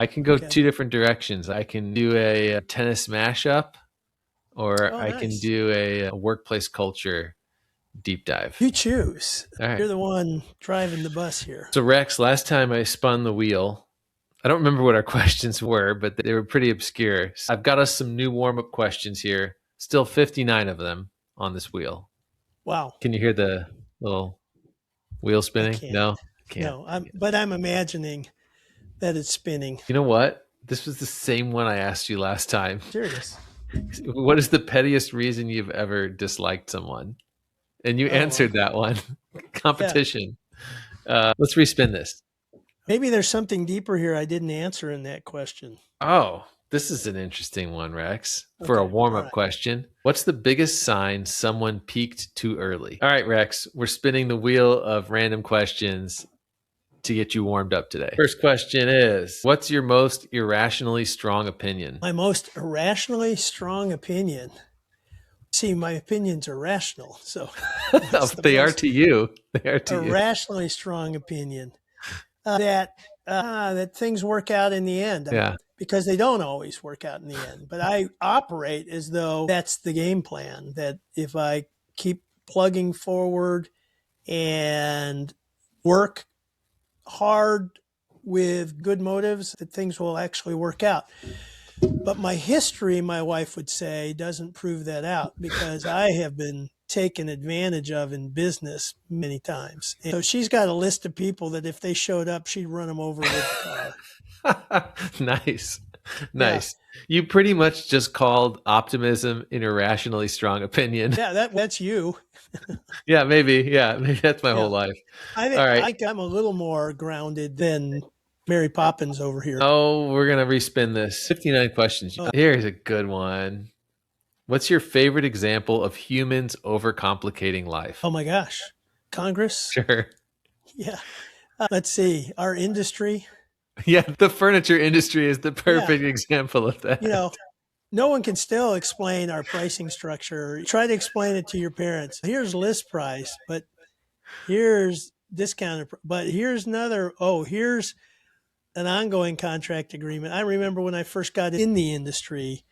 I can go Okay. two different directions. I can do a tennis mashup, or Oh, I can nice. do a workplace culture deep dive. You choose. All right. You're the one driving the bus here. So, Rex, last time I spun the wheel, I don't remember what our questions were, but they were pretty obscure. So I've got us some new warm up questions here. Still 59 of them on this wheel. Wow. Can you hear the little wheel I spinning? can't. No, I can't. No, but I'm imagining that it's spinning. You know what? This was the same one I asked you last time. Serious. What is the pettiest reason you've ever disliked someone? And you Oh, answered that one. yeah. Competition. Let's respin this. Maybe there's something deeper here I didn't answer in that question. Oh, this is an interesting one, Rex. For a Okay. warm All up right. question, what's the biggest sign someone peaked too early? All right, Rex, we're spinning the wheel of random questions to get you warmed up today. First question is, what's your most irrationally strong opinion? My most irrationally strong opinion. See, my opinions are rational. So what's the They are most to you. They are to you. irrationally strong opinion? That things work out in the end. Yeah. Because they don't always work out in the end. But I operate as though that's the game plan, that if I keep plugging forward and work hard with good motives, that things will actually work out. But my history, my wife would say, doesn't prove that out, because I have been taken advantage of in business many times. And so she's got a list of people that if they showed up, she'd run them over with the car. Nice. Yeah. Nice. You pretty much just called optimism an irrationally strong opinion. Yeah, that's you. Yeah, maybe. Yeah, maybe that's my Yeah. whole life. I All right. think I'm a little more grounded than Mary Poppins over here. Oh, we're going to respin this. 59 questions. Oh. Here's a good one. What's your favorite example of humans overcomplicating life? Oh my gosh. Congress? Sure. Yeah. Let's see. Our industry. Yeah, the furniture industry is the perfect example of that. You know, no one can still explain our pricing structure. Try to explain it to your parents. Here's list price, but here's discounted, but here's another, here's an ongoing contract agreement. I remember when I first got in the industry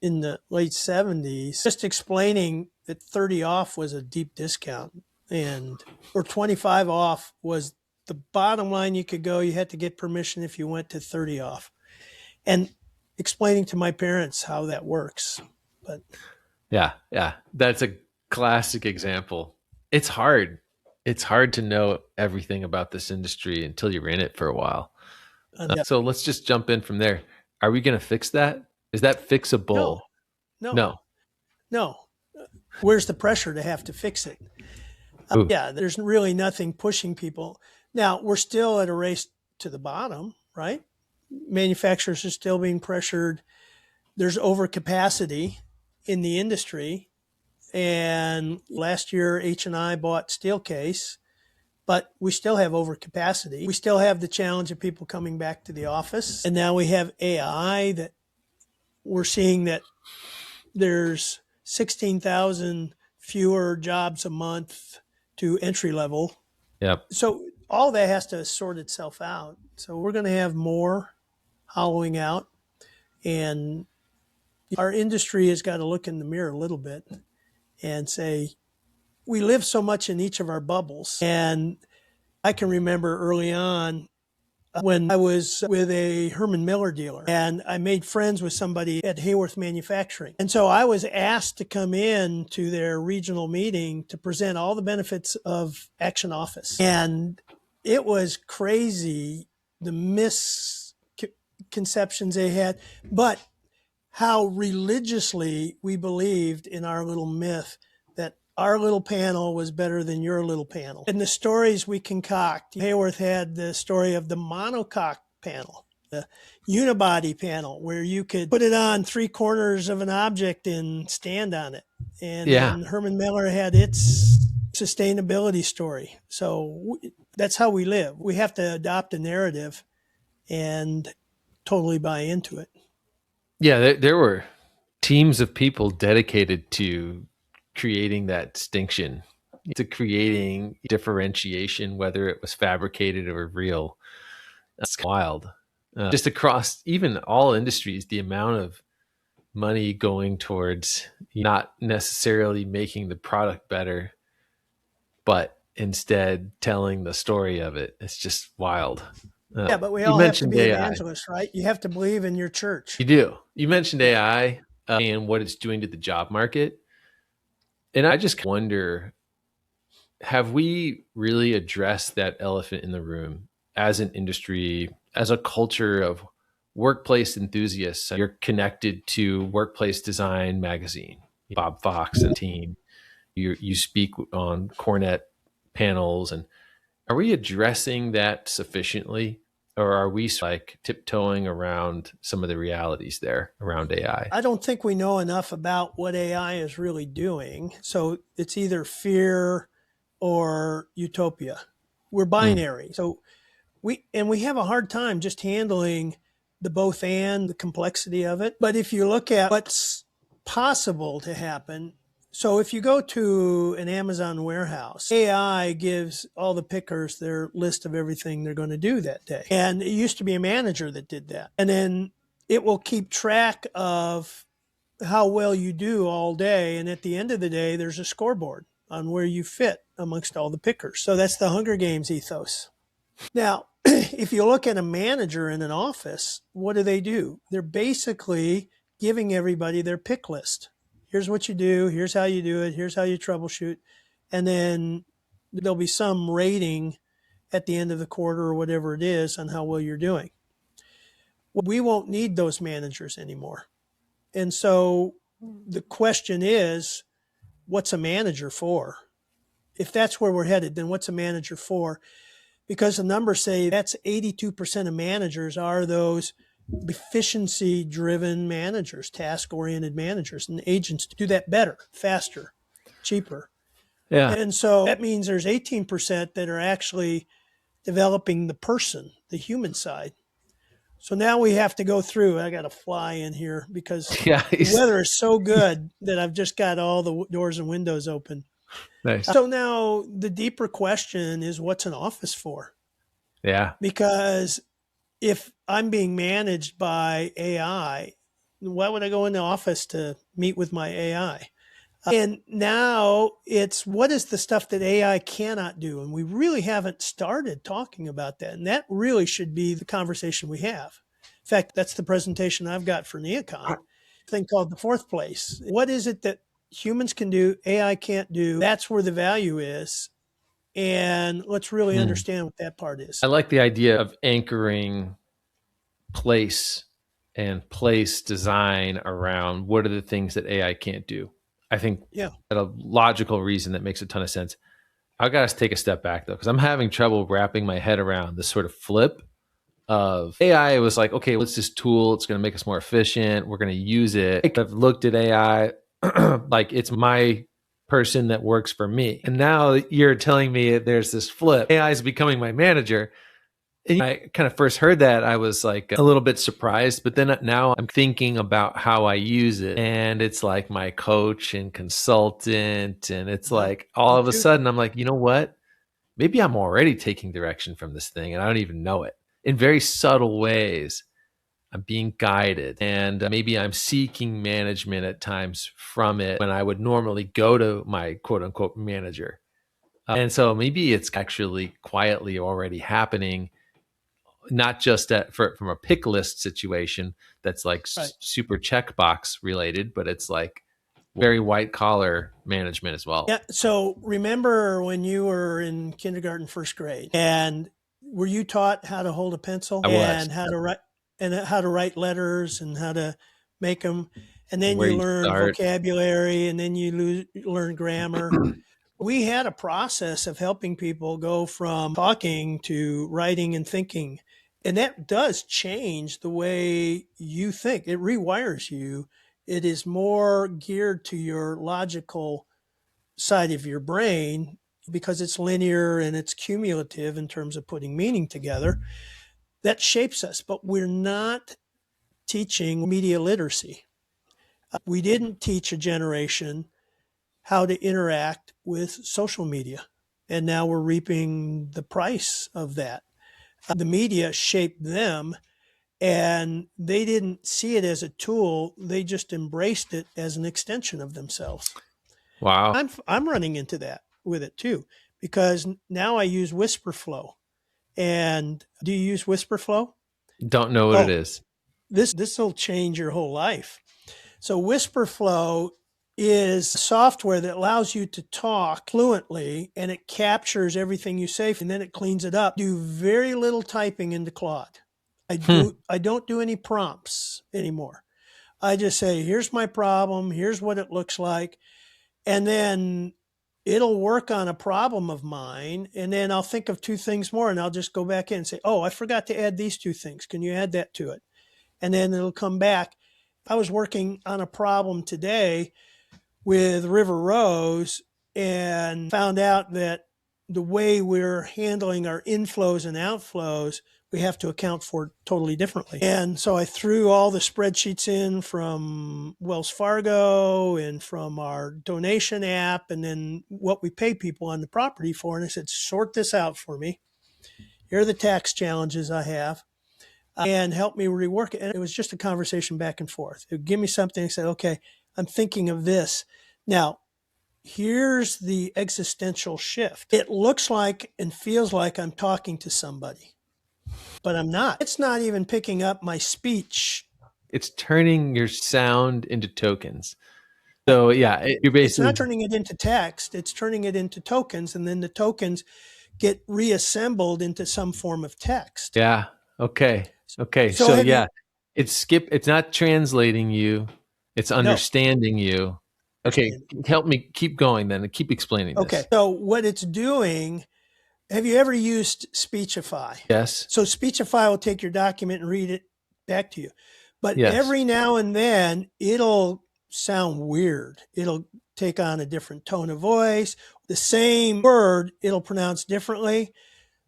in the late 70s, just explaining that 30 off was a deep discount or 25 off was the bottom line you could go. You had to get permission if you went to 30 off. And explaining to my parents how that works. But yeah, that's a classic example. It's hard to know everything about this industry until you're in it for a while. So let's just jump in from there. Are we going to fix that? Is that fixable? No. Where's the pressure to have to fix it? There's really nothing pushing people. Now, we're still at a race to the bottom, right? Manufacturers are still being pressured. There's overcapacity in the industry. And last year, H&I bought Steelcase, but we still have overcapacity. We still have the challenge of people coming back to the office. And now we have AI that we're seeing that there's 16,000 fewer jobs a month to entry level. Yep. So all that has to sort itself out. So we're going to have more hollowing out, and our industry has got to look in the mirror a little bit and say, we live so much in each of our bubbles. And I can remember early on when I was with a Herman Miller dealer, and I made friends with somebody at Hayworth Manufacturing. And so I was asked to come in to their regional meeting to present all the benefits of Action Office. And it was crazy, the misconceptions they had, but how religiously we believed in our little myth that our little panel was better than your little panel. And the stories we concoct, Hayworth had the story of the monocoque panel, the unibody panel, where you could put it on 3 corners of an object and stand on it. And then Herman Miller had its sustainability story. So that's how we live. We have to adopt a narrative and totally buy into it. Yeah, there were teams of people dedicated to creating that distinction, to creating differentiation, whether it was fabricated or real. That's wild. just across even all industries, the amount of money going towards not necessarily making the product better, but instead telling the story of it. It's just wild. Yeah, but we You all have to mentioned be AI. evangelists, right? You have to believe in your church. You do. You mentioned Yeah. AI and what it's doing to the job market. And I just wonder, have we really addressed that elephant in the room as an industry, as a culture of workplace enthusiasts? You're connected to Workplace Design Magazine, Bob Fox and team. You speak on Cornet panels, and are we addressing that sufficiently, or are we like tiptoeing around some of the realities there around AI? I don't think we know enough about what AI is really doing. So it's either fear or utopia. We're Mm. binary. So we have a hard time just handling the both and the complexity of it. But if you look at what's possible to happen, so if you go to an Amazon warehouse, AI gives all the pickers their list of everything they're going to do that day. And it used to be a manager that did that. And then it will keep track of how well you do all day. And at the end of the day, there's a scoreboard on where you fit amongst all the pickers. So that's the Hunger Games ethos. Now, if you look at a manager in an office, what do? They're basically giving everybody their pick list. Here's what you do, here's how you do it, here's how you troubleshoot. And then there'll be some rating at the end of the quarter or whatever it is on how well you're doing. We won't need those managers anymore. And so the question is, what's a manager for? If that's where we're headed, then what's a manager for? Because the numbers say that's 82% of managers are those efficiency driven managers, task oriented managers, and agents do that better, faster, cheaper. Yeah. And so that means there's 18% that are actually developing the person, the human side. So now we have to go through. I got to fly in here because Yeah. the weather is so good that I've just got all the doors and windows open. Nice. So now the deeper question is, what's an office for? Yeah. Because if I'm being managed by AI, why would I go in the office to meet with my AI? And now it's what is the stuff that AI cannot do? And we really haven't started talking about that. And that really should be the conversation we have. In fact, that's the presentation I've got for Neocon, a thing called the fourth place. What is it that humans can do, AI can't do? That's where the value is. And let's really Mm. understand what that part is. I like the idea of anchoring place and place design around what are the things that AI can't do. I think Yeah. that a logical reason that makes a ton of sense. I got to take a step back though, because I'm having trouble wrapping my head around this sort of flip of AI. It was like, okay, what's this tool? It's going to make us more efficient. We're going to use it. I've looked at AI like it's my person that works for me. And now you're telling me there's this flip. AI is becoming my manager. And I kind of first heard that, I was like a little bit surprised, but then now I'm thinking about how I use it. And it's like my coach and consultant. And it's like all Me of a too. sudden, I'm like, you know what? Maybe I'm already taking direction from this thing and I don't even know it in very subtle ways. I'm being guided and maybe I'm seeking management at times from it when I would normally go to my quote unquote manager. And so maybe it's actually quietly already happening, not just from a pick list situation that's like Right. super checkbox related, but it's like very white collar management as well. Yeah. So remember when you were in kindergarten, first grade, and were you taught how to hold a pencil I was. and how to write letters and how to make them? And then Where you you learn start. vocabulary and then you learn grammar. We had a process of helping people go from talking to writing and thinking. And that does change the way you think. It rewires you. It is more geared to your logical side of your brain because it's linear and it's cumulative in terms of putting meaning together. That shapes us, but we're not teaching media literacy. We didn't teach a generation how to interact with social media. And now we're reaping the price of that. The media shaped them, and they didn't see it as a tool. They just embraced it as an extension of themselves. Wow. I'm running into that with it too, because now I use whisper and do you use whisper? Don't know what it Oh, is. this will change your whole life. So whisper is software that allows you to talk fluently, and it captures everything you say and then it cleans it up. Do very little typing into Claude. Hmm. I don't do any prompts anymore. I just say, here's my problem, here's what it looks like, and then it'll work on a problem of mine, and then I'll think of two things more and I'll just go back in and say, oh, I forgot to add these two things. Can you add that to it? And then it'll come back. I was working on a problem today with River Rose and found out that the way we're handling our inflows and outflows, we have to account for totally differently. And so I threw all the spreadsheets in from Wells Fargo and from our donation app and then what we pay people on the property for. And I said, sort this out for me. Here are the tax challenges I have and help me rework it. And it was just a conversation back and forth. It would give me something. I said, okay, I'm thinking of this. Now, here's the existential shift. It looks like and feels like I'm talking to somebody, but I'm not. It's not even picking up my speech. It's turning your sound into tokens. So yeah, you're It's not basically, turning it into text. It's turning it into tokens. And then the tokens get reassembled into some form of text. yeah. Okay. Okay. So So have you, yeah, it's not translating you, it's no, understanding you. Okay, understand. help me keep going then and keep explaining Okay. this. So what it's doing, have you ever used Speechify? Yes. So Speechify will take your document and read it back to you. But Yes. every now and then it'll sound weird. It'll take on a different tone of voice. The same word, it'll pronounce differently.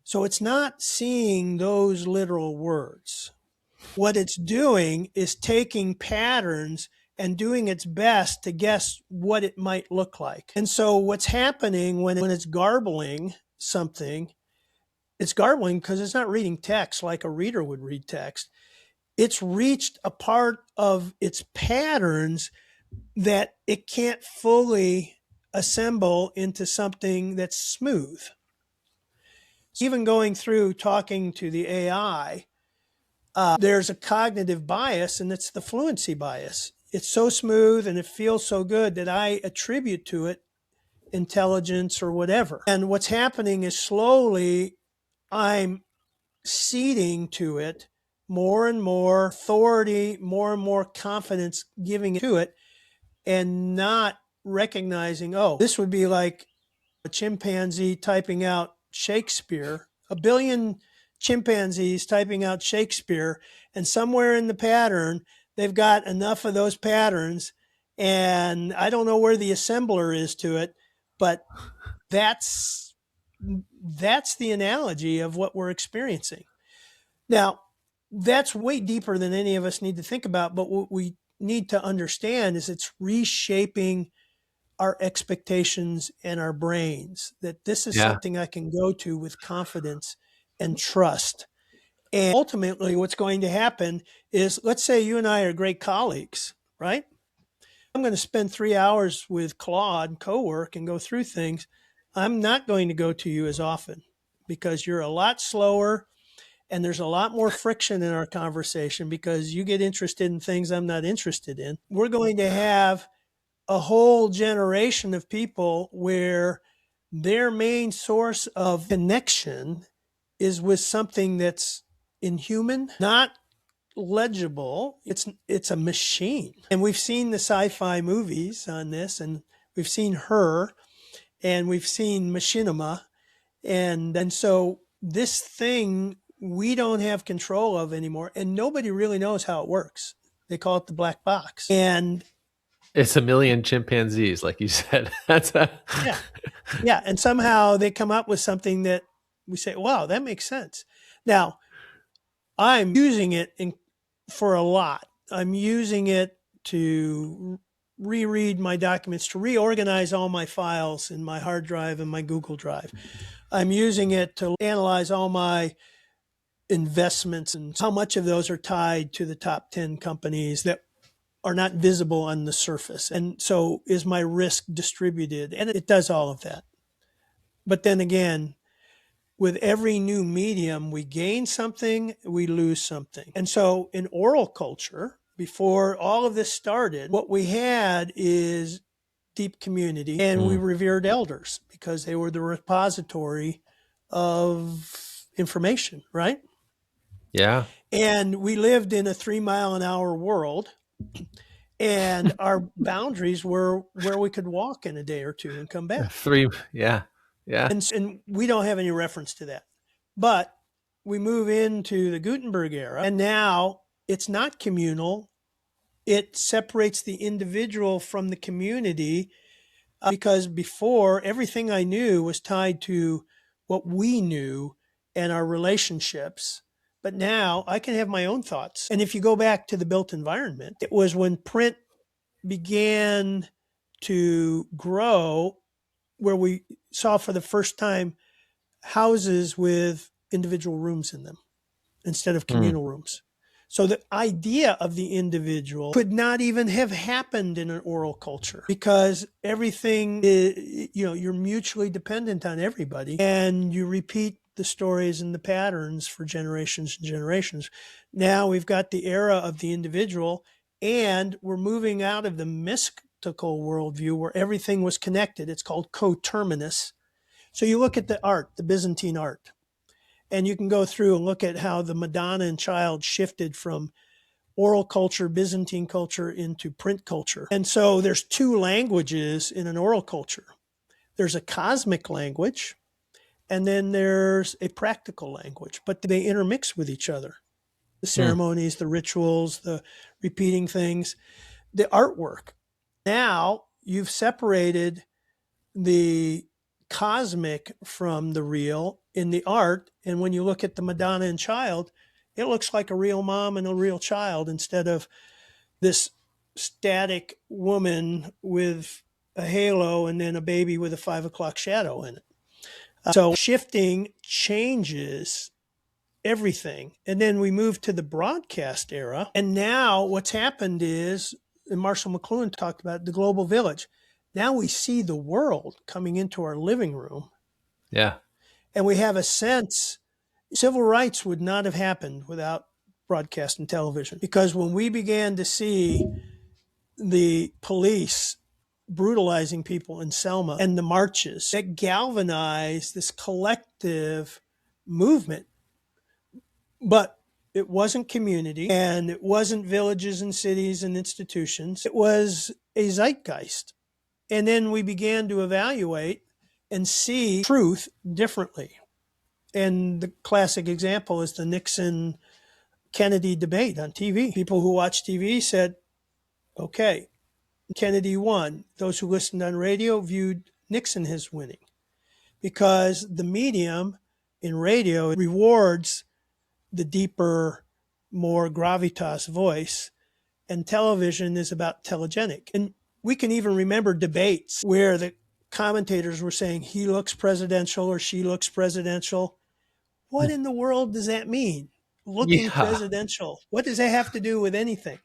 So it's not seeing those literal words. What it's doing is taking patterns and doing its best to guess what it might look like. And so what's happening when it's garbling something, it's garbling because it's not reading text like a reader would read text. It's reached a part of its patterns that it can't fully assemble into something that's smooth. So even going through talking to the AI, there's a cognitive bias, and it's the fluency bias. It's so smooth and it feels so good that I attribute to it intelligence or whatever. And what's happening is slowly I'm ceding to it more and more authority, more and more confidence giving it to it, and not recognizing, oh, this would be like a chimpanzee typing out Shakespeare, a billion chimpanzees typing out Shakespeare, and somewhere in the pattern, they've got enough of those patterns. And I don't know where the assembler is to it, but that's the analogy of what we're experiencing. Now, that's way deeper than any of us need to think about, but what we need to understand is it's reshaping our expectations and our brains, that this is Yeah. something I can go to with confidence and trust. And ultimately, what's going to happen is, let's say you and I are great colleagues, right? I'm going to spend 3 hours with Claude and co-work and go through things. I'm not going to go to you as often because you're a lot slower and there's a lot more friction in our conversation because you get interested in things I'm not interested in. We're going to have a whole generation of people where their main source of connection is with something that's inhuman, not legible. It's a machine. And we've seen the sci-fi movies on this, and we've seen Her, and we've seen Machinima, and so this thing we don't have control of anymore, and nobody really knows how it works. They call it the black box. And It's a million chimpanzees, like you said. That's a yeah, yeah, and somehow they come up with something that we say, wow, that makes sense. Now, I'm using it for a lot. I'm using it to reread my documents, to reorganize all my files in my hard drive and my Google Drive. I'm using it to analyze all my investments and how much of those are tied to the top 10 companies that are not visible on the surface. And so is my risk distributed? And it does all of that. But then again, with every new medium, we gain something, we lose something. And so in oral culture, before all of this started, what we had is deep community, and we revered elders because they were the repository of information, right? Yeah. And we lived in a 3 mile an hour world, and our boundaries were where we could walk in a day or two and come back. Three. Yeah. Yeah. And we don't have any reference to that. But we move into the Gutenberg era, and now it's not communal. It separates the individual from the community because before, everything I knew was tied to what we knew and our relationships. But now I can have my own thoughts. And if you go back to the built environment, it was when print began to grow where we saw for the first time houses with individual rooms in them instead of communal rooms. So the idea of the individual could not even have happened in an oral culture because everything is, you're mutually dependent on everybody and you repeat the stories and the patterns for generations and generations. Now we've got the era of the individual and we're moving out of the mystical worldview where everything was connected. It's called coterminous. So you look at the art, the Byzantine art, and you can go through and look at how the Madonna and Child shifted from oral culture, Byzantine culture into print culture. And so there's two languages in an oral culture. There's a cosmic language, and then there's a practical language, but they intermix with each other. The ceremonies, the rituals, the repeating things, the artwork. Now you've separated the cosmic from the real in the art. And when you look at the Madonna and Child, it looks like a real mom and a real child instead of this static woman with a halo and then a baby with a 5 o'clock shadow in it. So shifting changes everything. And then we move to the broadcast era. And now what's happened is, and Marshall McLuhan talked about the global village. Now we see the world coming into our living room. Yeah. And we have a sense civil rights would not have happened without broadcast and television. Because when we began to see the police brutalizing people in Selma and the marches, that galvanized this collective movement. But it wasn't community and it wasn't villages and cities and institutions. It was a zeitgeist. And then we began to evaluate and see truth differently. And the classic example is the Nixon Kennedy debate on TV. People who watch TV said, okay, Kennedy won. Those who listened on radio viewed Nixon as winning because the medium in radio rewards the deeper, more gravitas voice, and television is about telegenic. And we can even remember debates where the commentators were saying he looks presidential or she looks presidential. What in the world does that mean? Looking Yeah. presidential. What does that have to do with anything?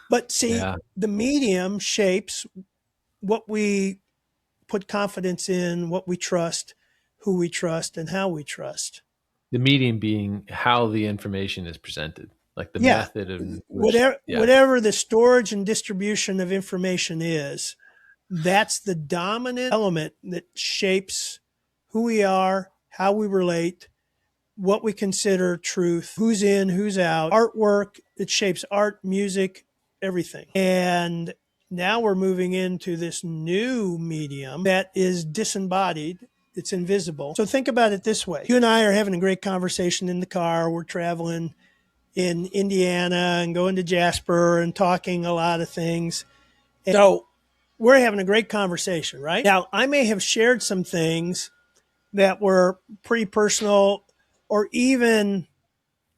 But see, Yeah. the medium shapes what we put confidence in, what we trust, who we trust, and how we trust. The medium being how the information is presented, like the Yeah. method in which, yeah. Whatever the storage and distribution of information is, that's the dominant element that shapes who we are, how we relate, what we consider truth, who's in, who's out. Artwork, it shapes art, music, everything. And now we're moving into this new medium that is disembodied. It's invisible. So think about it this way. You and I are having a great conversation in the car. We're traveling in Indiana and going to Jasper and talking a lot of things. And so we're having a great conversation, right? Now, I may have shared some things that were pretty personal or even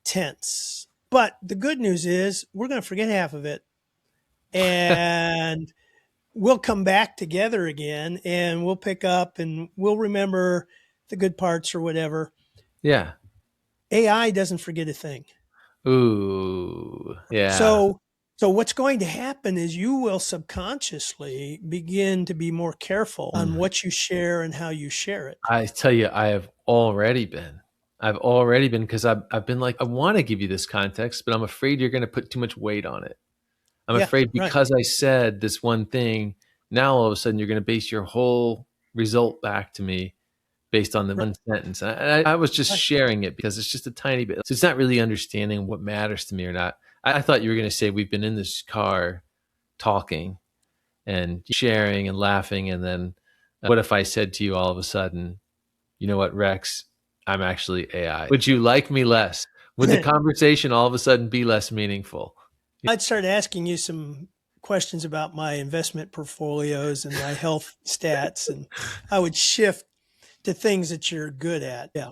tense. But the good news is we're going to forget half of it and we'll come back together again and we'll pick up and we'll remember the good parts or whatever. Yeah. AI doesn't forget a thing. Ooh, yeah. So so what's going to happen is you will subconsciously begin to be more careful on Mm. what you share and how you share it. I tell you, I have already been. I've already been because I've been like, I want to give you this context, but I'm afraid you're going to put too much weight on it. I'm Yeah, afraid right, because I said this one thing, now all of a sudden you're going to base your whole result back to me based on the right, one sentence. And I was just right. sharing it because it's just a tiny bit. So it's not really understanding what matters to me or not. I thought you were going to say we've been in this car talking and sharing and laughing. And then what if I said to you all of a sudden, you know what, Rex, I'm actually AI. Would you like me less? Would the conversation all of a sudden be less meaningful? I'd start asking you some questions about my investment portfolios and my health stats, and I would shift to things that you're good at. Yeah.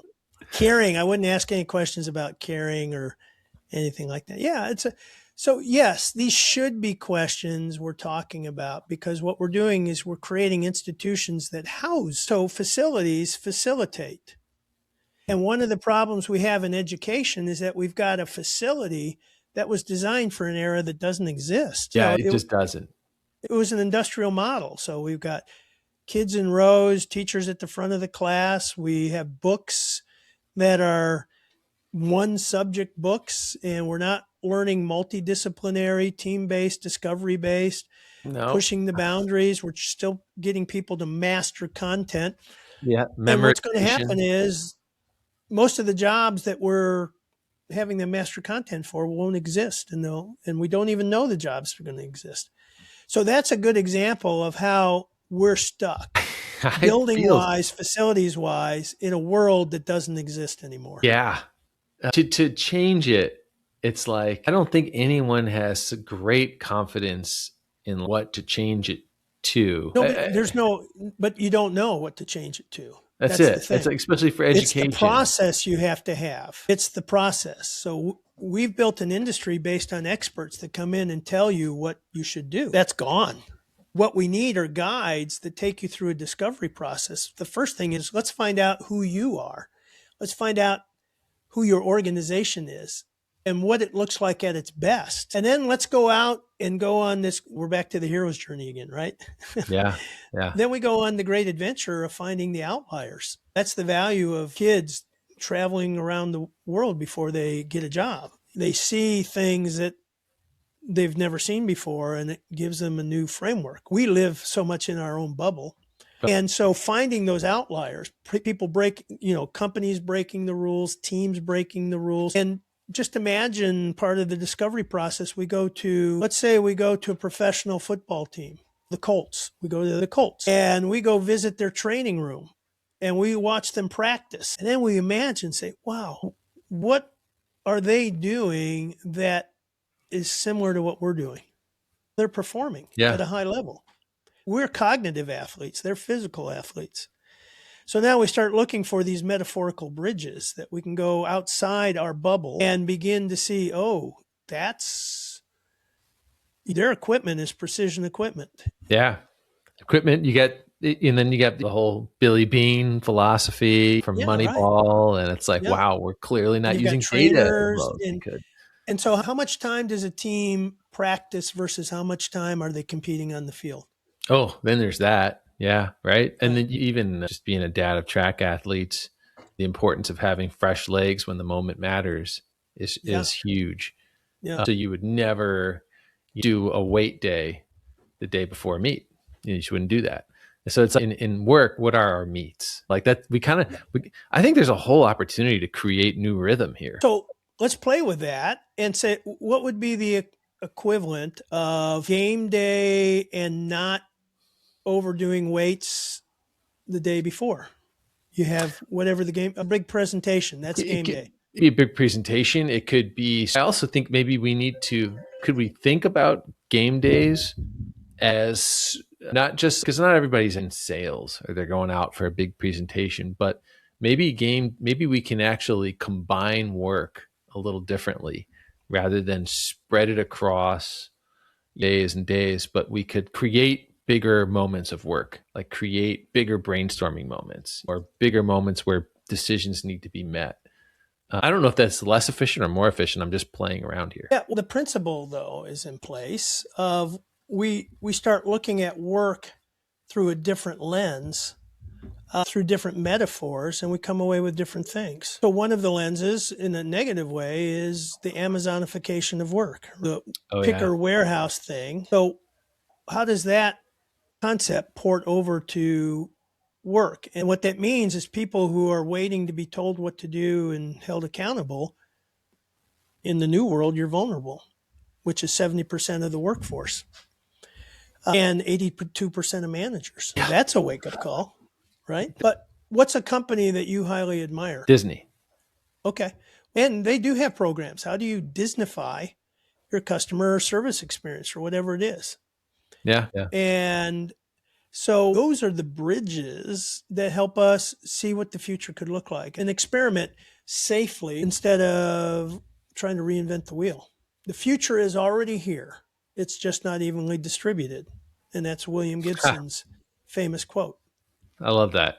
Caring, I wouldn't ask any questions about caring or anything like that. Yeah, it's a so yes, these should be questions we're talking about because what we're doing is we're creating institutions that house. So facilities facilitate. And one of the problems we have in education is that we've got a facility that was designed for an era that doesn't exist. Yeah, it just doesn't. It was an industrial model. So we've got kids in rows, teachers at the front of the class. We have books that are one subject books, and we're not learning multidisciplinary, team based, discovery based, No. pushing the boundaries. We're still getting people to master content. Yeah, And what's going to happen memorization. is most of the jobs that we're having them master content for won't exist, and we don't even know the jobs are going to exist. So that's a good example of how we're stuck, It building feels, wise, facilities wise, in a world that doesn't exist anymore. yeah. To change it, it's like I don't think anyone has great confidence in what to change it to. No, there's no, but you don't know what to change it to. That's That's the it. That's thing. like, especially for It's the education. process you have to have. It's the process. So we've built an industry based on experts that come in and tell you what you should do. That's gone. What we need are guides that take you through a discovery process. The first thing is let's find out who you are. Let's find out who your organization is and what it looks like at its best. And then let's go out and go on this. We're back to the hero's journey again, right? Yeah, yeah, Then we go on the great adventure of finding the outliers. That's the value of kids traveling around the world before they get a job. They see things that they've never seen before, and it gives them a new framework. We live so much in our own bubble. And so finding those outliers, people break, companies breaking the rules, teams breaking the rules. And just imagine part of the discovery process. Let's say we go to a professional football team, the Colts. We go to the Colts and we go visit their training room and we watch them practice. And then we imagine, say, wow, what are they doing that is similar to what we're doing? They're performing yeah. at a high level. We're cognitive athletes, they're physical athletes. So now we start looking for these metaphorical bridges that we can go outside our bubble and begin to see, oh, that's their equipment is precision equipment. Yeah. Equipment, you get, and then you get the whole Billy Bean philosophy from Yeah, right. Moneyball. And it's like, Yeah. wow, we're clearly And not you've got using data as trainers well as we could. and so how much time does a team practice versus how much time are they competing on the field? Oh, then there's that. Yeah, right. And Right. then even just being a dad of track athletes, the importance of having fresh legs when the moment matters is Yeah. huge. Yeah. So you would never do a weight day the day before a meet. You just wouldn't do that. So it's like in work, what are our meets? Like that, I think there's a whole opportunity to create new rhythm here. So let's play with that and say what would be the equivalent of game day and not overdoing weights the day before. You have whatever a big presentation, that's It game could day. be a big presentation. It could be, I also think maybe could we think about game days as not just because not everybody's in sales or they're going out for a big presentation, but maybe we can actually combine work a little differently rather than spread it across days and days, but we could create bigger moments of work, like create bigger brainstorming moments or bigger moments where decisions need to be met. I don't know if that's less efficient or more efficient. I'm just playing around here. Yeah, well, the principle though is in place of we start looking at work through a different lens, through different metaphors, and we come away with different things. So one of the lenses in a negative way is the Amazonification of work, the Oh yeah. picker warehouse thing. So how does that concept port over to work? And what that means is people who are waiting to be told what to do and held accountable, in the new world, you're vulnerable, which is 70% of the workforce and 82% of managers. Yeah. That's a wake up call, right? But what's a company that you highly admire? Disney. Okay. And they do have programs. How do you Disneyfy your customer service experience or whatever it is? Yeah. Yeah. And so those are the bridges that help us see what the future could look like and experiment safely instead of trying to reinvent the wheel. The future is already here. It's just not evenly distributed. And that's William Ha, Gibson's famous quote. I love that.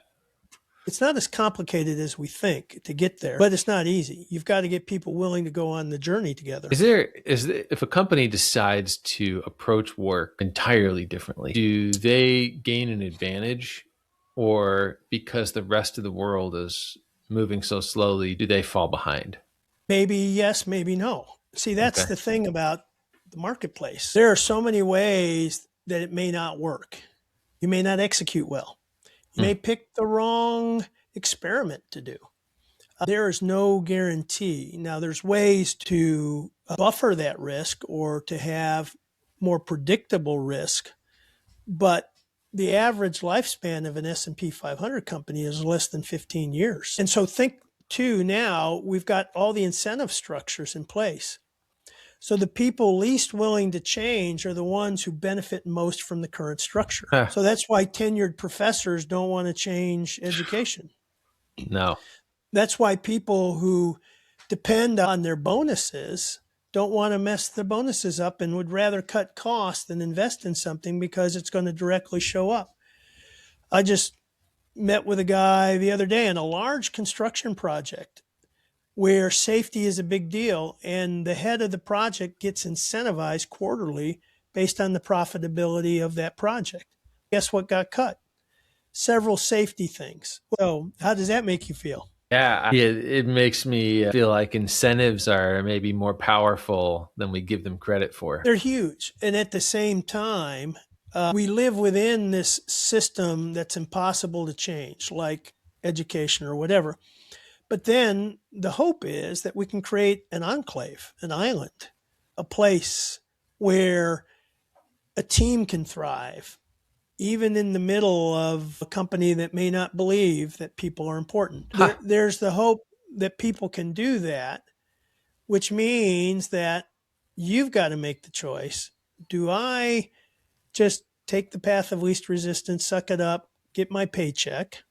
It's not as complicated as we think to get there, but it's not easy. You've got to get people willing to go on the journey together. If a company decides to approach work entirely differently, do they gain an advantage, or because the rest of the world is moving so slowly, do they fall behind? Maybe yes, maybe no. See, that's Okay. the thing about the marketplace. There are so many ways that it may not work. You may not execute well. You Hmm. may pick the wrong experiment to do. There is no guarantee. Now, there's ways to buffer that risk or to have more predictable risk, but the average lifespan of an S&P 500 company is less than 15 years. And so think too, now we've got all the incentive structures in place. So the people least willing to change are the ones who benefit most from the current structure. Huh. So that's why tenured professors don't want to change education. No. That's why people who depend on their bonuses don't want to mess their bonuses up and would rather cut costs than invest in something because it's going to directly show up. I just met with a guy the other day on a large construction project where safety is a big deal, and the head of the project gets incentivized quarterly based on the profitability of that project. Guess what got cut? Several safety things. So, how does that make you feel? Yeah, it makes me feel like incentives are maybe more powerful than we give them credit for. They're huge. And at the same time, we live within this system that's impossible to change, like education or whatever. But then the hope is that we can create an enclave, an island, a place where a team can thrive, even in the middle of a company that may not believe that people are important. Ha. There's the hope that people can do that, which means that you've got to make the choice. Do I just take the path of least resistance, suck it up, get my paycheck?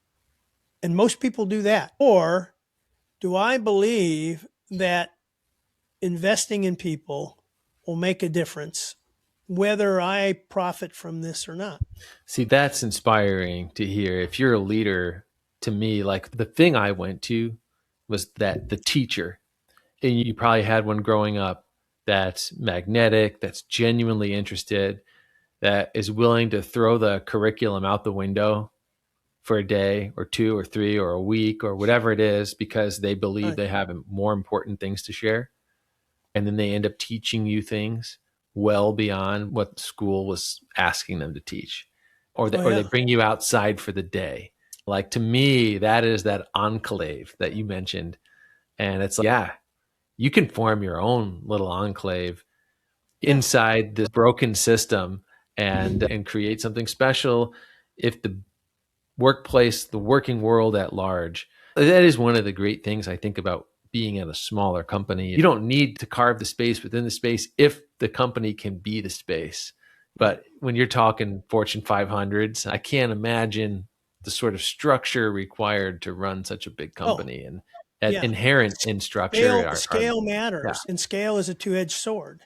And most people do that. Or do I believe that investing in people will make a difference, whether I profit from this or not? See, that's inspiring to hear. If you're a leader, to me, like the thing I went to was that the teacher, and you probably had one growing up that's magnetic, that's genuinely interested, that is willing to throw the curriculum out the window for a day or two or three or a week or whatever it is because they believe Right. they have more important things to share. And then they end up teaching you things well beyond what school was asking them to teach. Oh, Or they yeah. bring you outside for the day. Like to me, that is that enclave that you mentioned. And it's like, yeah, you can form your own little enclave Yeah. inside this broken system and create something special if the workplace, the working world at large. That is one of the great things I think about being at a smaller company. You don't need to carve the space within the space if the company can be the space. Right. But when you're talking Fortune 500s, I can't imagine the sort of structure required to run such a big Oh, company. And yeah. inherent in structure are Scale yeah. matters, and scale is a two-edged sword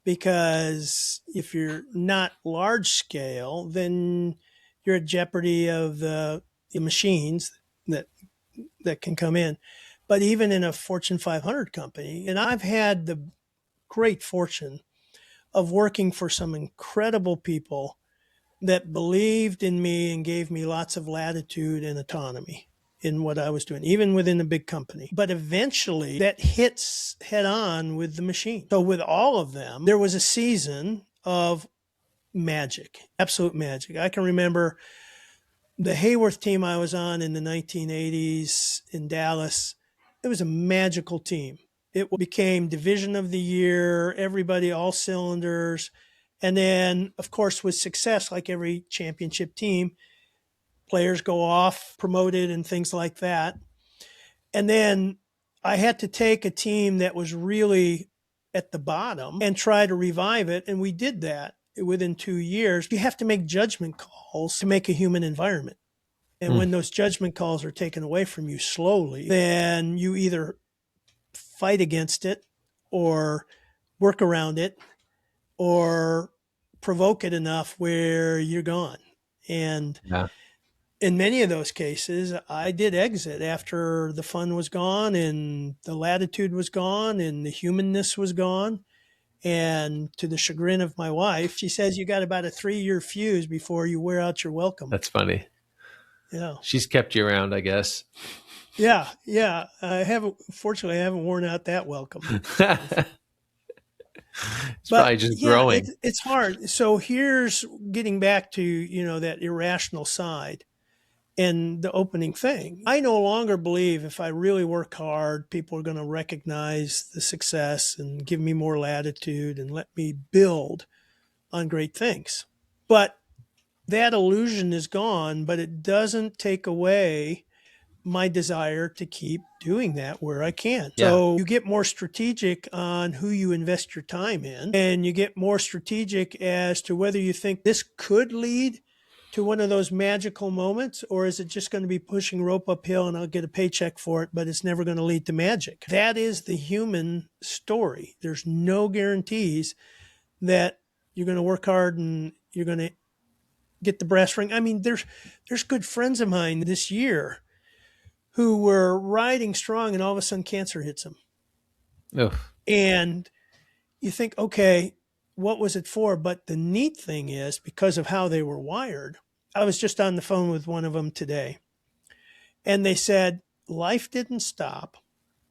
because if you're not large scale, then you're at jeopardy of the machines that that can come in. but even in a Fortune 500 company. And I've had the great fortune of working for some incredible people that believed in me and gave me lots of latitude and autonomy in what I was doing, even within a big company. But eventually that hits head on with the machine. So with all of them, there was a season of magic, absolute magic. I can remember the Hayworth team I was on in the 1980s in Dallas. It was a magical team. It became division of the year, everybody, all cylinders. And then, of course, with success, like every championship team, players go off, promoted, and things like that. And then I had to take a team that was really at the bottom and try to revive it. And we did that within 2 years. You have to make judgment calls to make a human environment. And Mm. when those judgment calls are taken away from you slowly, then you either fight against it or work around it or provoke it enough where you're gone. And Yeah, in many of those cases, I did exit after the fun was gone and the latitude was gone and the humanness was gone. And to the chagrin of my wife, she says you got about a 3-year fuse before you wear out your welcome. that's funny. Yeah. She's kept you around, I guess. Yeah. Yeah. Fortunately, I haven't worn out that welcome. It's But probably just yeah, growing. it's hard. So here's getting back to, that irrational side and the opening thing. I no longer believe if I really work hard, people are going to recognize the success and give me more latitude and let me build on great things. But that illusion is gone, but it doesn't take away my desire to keep doing that where I can. Yeah. So you get more strategic on who you invest your time in, and you get more strategic as to whether you think this could lead to one of those magical moments, or is it just going to be pushing rope uphill and I'll get a paycheck for it, but it's never going to lead to magic. That is the human story. There's no guarantees that you're going to work hard and you're going to get the brass ring. I mean, there's good friends of mine this year who were riding strong and all of a sudden cancer hits them. Oof. And you think, okay, what was it for? But the neat thing is, because of how they were wired, I was just on the phone with one of them today, and they said, life didn't stop.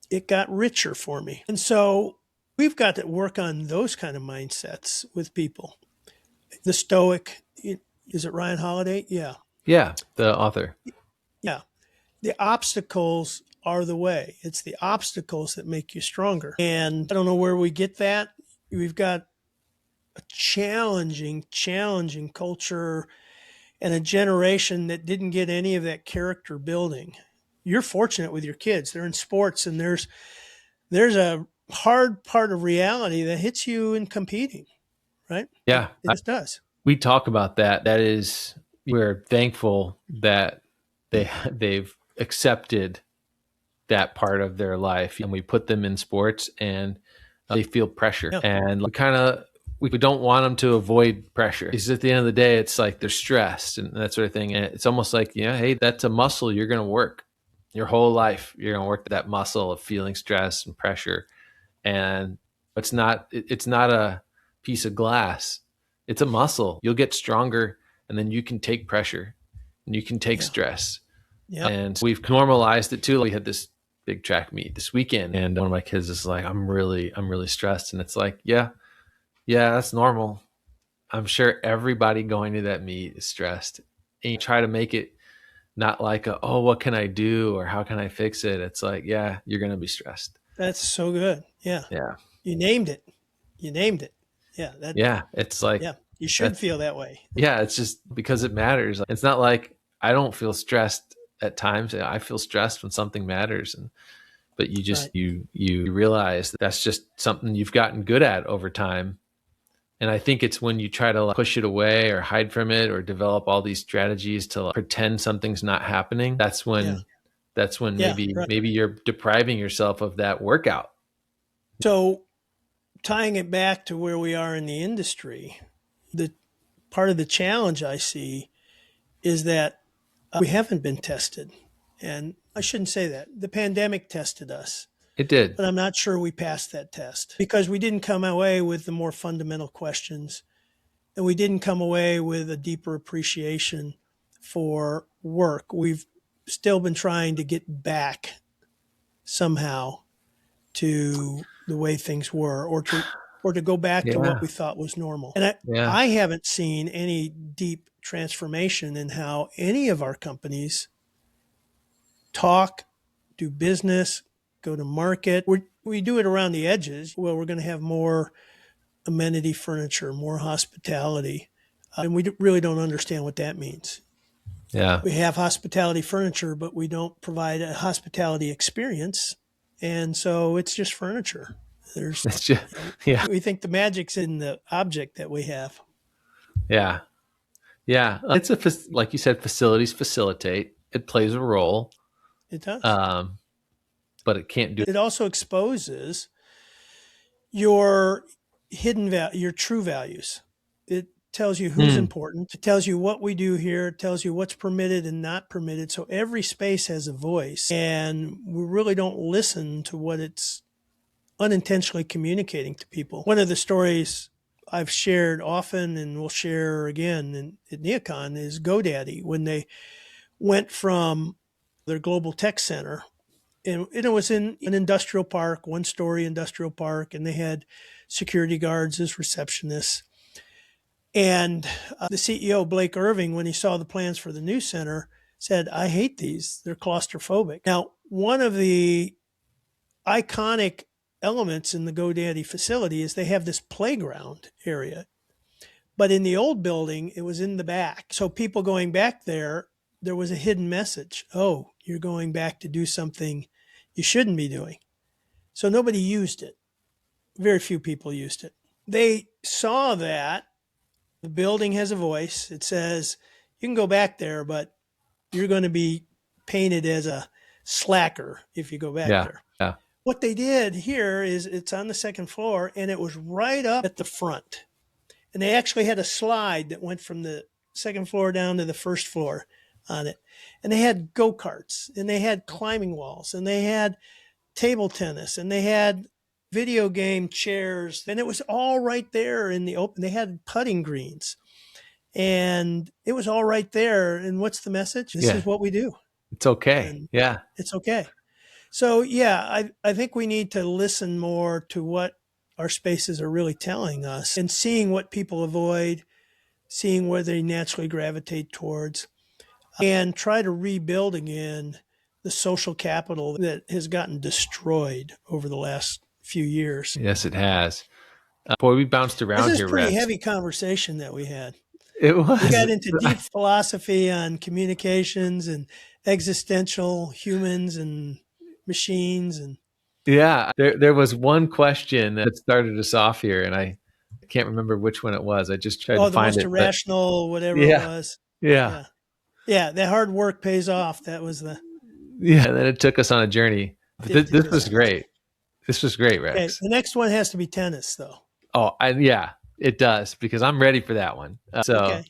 It got richer for me. And so we've got to work on those kind of mindsets with people. The Stoic, is it Ryan Holiday? Yeah. Yeah, the author. Yeah. The obstacles are the way. It's the obstacles that make you stronger. And I don't know where we get that. We've got a challenging culture and a generation that didn't get any of that character building. You're fortunate with your kids. They're in sports, and there's a hard part of reality that hits you in competing, right? Yeah, It just does. we talk about that. That is, we're thankful that they've accepted that part of their life, and we put them in sports, and they feel pressure, Yeah. and we don't want them to avoid pressure. Because at the end of the day, it's like they're stressed and that sort of thing. And it's almost like, hey, that's a muscle you're going to work your whole life. You're going to work that muscle of feeling stress and pressure. And it's not a piece of glass. It's a muscle. You'll get stronger, and then you can take pressure and you can take stress. Yeah. And we've normalized it too. We had this big track meet this weekend, and one of my kids is like, I'm really stressed. And it's like, yeah, that's normal. I'm sure everybody going to that meet is stressed. And you try to make it not like oh, what can I do or how can I fix it? It's like, yeah, you're going to be stressed. That's so good. Yeah. Yeah. You named it. Yeah. Yeah. It's like, yeah. You should feel that way. Yeah. It's just because it matters. It's not like I don't feel stressed at times. I feel stressed when something matters. But you just, you realize that's just something you've gotten good at over time. And I think it's when you try to push it away or hide from it or develop all these strategies to pretend something's not happening. That's when maybe you're depriving yourself of that workout. So tying it back to where we are in the industry, the part of the challenge I see is that we haven't been tested. And I shouldn't say that. The pandemic tested us, It did. but I'm not sure we passed that test because we didn't come away with the more fundamental questions, and we didn't come away with a deeper appreciation for work. We've still been trying to get back somehow to the way things were, or to go back to what Yeah. we thought was normal. And Yeah. I haven't seen any deep transformation in how any of our companies talk, do business, go to market. We do it around the edges. Well, we're going to have more amenity furniture, more hospitality. And we really don't understand what that means. Yeah. We have hospitality furniture, but we don't provide a hospitality experience. And so it's just furniture. There's, It's just, you know, yeah. we think the magic's in the object that we have. Yeah. Yeah. It's like you said, facilities facilitate. It plays a role, It does. um, but it can't do. It also exposes your your true values. It tells you who's Mm, important. It tells you what we do here. It tells you what's permitted and not permitted. So every space has a voice, and we really don't listen to what it's unintentionally communicating to people. One of the stories I've shared often and will share again at Neocon is GoDaddy when they went from their global tech center, and it was in an industrial park, one story industrial park, and they had security guards as receptionists. And the CEO, Blake Irving, when he saw the plans for the new center, said, I hate these. They're claustrophobic. Now, one of the iconic elements in the GoDaddy facility is they have this playground area. But in the old building, it was in the back. So people going back there, there was a hidden message. Oh, you're going back to do something you shouldn't be doing. So nobody used it. Very few people used it. They saw that the building has a voice. It says, you can go back there, but you're going to be painted as a slacker if you go back yeah. there. Yeah. What they did here is it's on the second floor and it was right up at the front. And they actually had a slide that went from the second floor down to the first floor on it. And they had go-karts and they had climbing walls and they had table tennis and they had video game chairs, and it was all right there in the open. They had putting greens and it was all right there. And what's the message? This Yeah. is what we do. It's okay. And Yeah. it's okay. So yeah, I think we need to listen more to what our spaces are really telling us and seeing what people avoid, seeing where they naturally gravitate towards, and try to rebuild again the social capital that has gotten destroyed over the last few years. Yes, it has. Boy, we bounced This around is a here, pretty Rex. heavy conversation that we had. It We was. got into deep philosophy on communications and existential humans and machines. And Yeah. There was one question that started us off here, and I can't remember which one it was. I just tried to oh, the find most it, but irrational, whatever it yeah. was. Yeah. Yeah. Yeah. That hard work pays off. That was the, Yeah. And then it took us on a journey. But did this take us was on. great. This was great, Okay. Rex. The next one has to be tennis, though. Oh, and yeah, it does because I'm ready for that one. Okay. We'll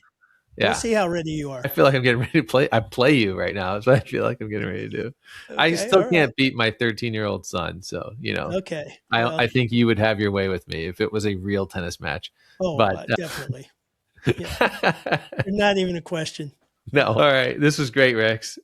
Yeah, see how ready you are. I feel like I'm getting ready to play. I play you right now. That's what I feel like I'm getting ready to do. I Okay. still All right. can't beat my 13-year-old son. So, Okay. I, Well, I think you would have your way with me if it was a real tennis match. oh, But definitely. Yeah. Not even a question. no. All right. This was great, Rex.